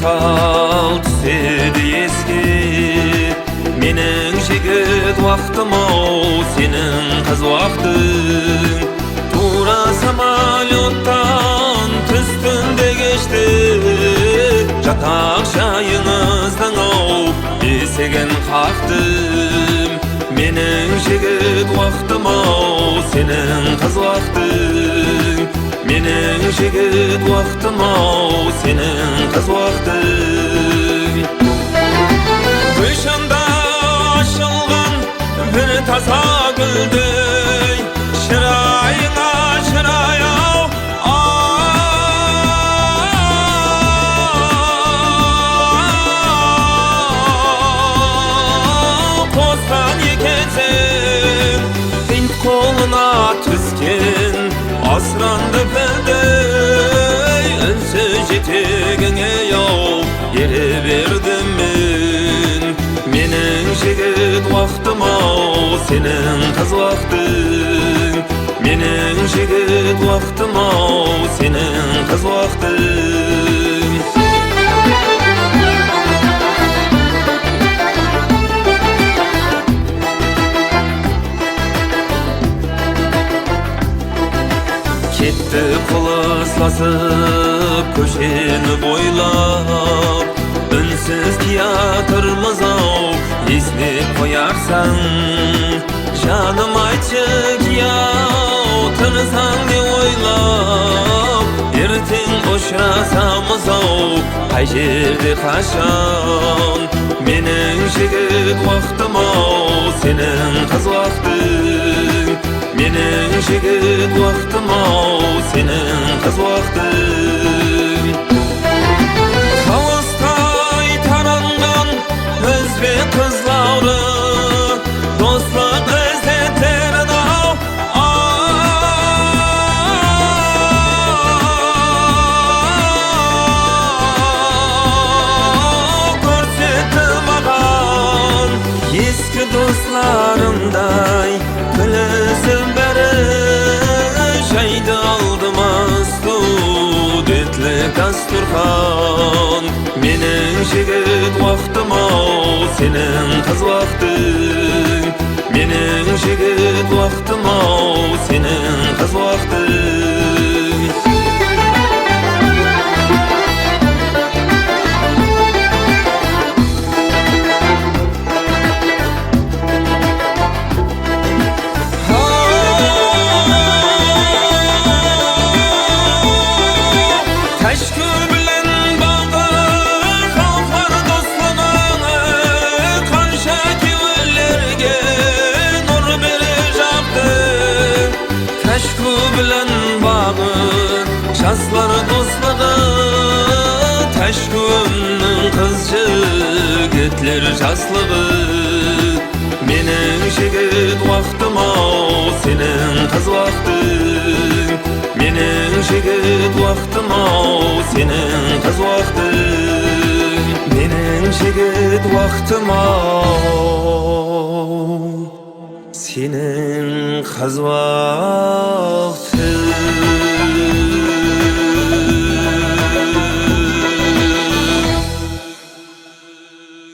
misal түседі еске. Менің жігіт уақытым-ау, сенің қыз уақытың. Тура самолеттан түстінде кешті, жатақ жайыңыздың-ау есеген қақтым. Менің жігіт уақытым-ау, сенің қыз уақытың. Менің жігіт уақытым-ау, сенің қыз уақытың. Қышында ашылған бір таза гүлдей, шырайыңа шырай-ау, қосқан екенсің. Хинт қолына түскен асыранды пілдей, үнсіз жетегіңе-ау ере бердім мен. Менің жігіт уақытым-ау, сенің қыз уақытың. Менің жігіт уақытым-ау, сенің қыз уақытың. Кетті қылысласып көшені бойлап, үнсіз киятырмыз-ау, еснеп қоярсың. Жаным айтшы кияу, тұрсаң не ойлап, ертең ұшырасамыз-ау, қай жерде қашан. Менің жігіт уақытым-ау, сенің қыз уақытың. Менің жігіт уақытым-ау, сенің қыз уақытың. Қалыстай таранған өзбек қызлары, достық іздетерді-ау, көрсетті маған ескі достарымдай. Күлісім бәрі жайды алдыма студентлік дастурхан. Менің жігіт уақытым-ау, сенің қыз уақытың. Менің жігіт уақытым-ау, сенің қыз уақытың. Aşkı bilen bağı, şaslar dostlığı, taşkımның kız jigitler jaslığı. Mening jigit vaqtim-ау, sening qiz vaqting. Mening jigit vaqtim-ау, sening qiz vaqting. Mening jigit vaqtim-ау, sening qiz vaqting.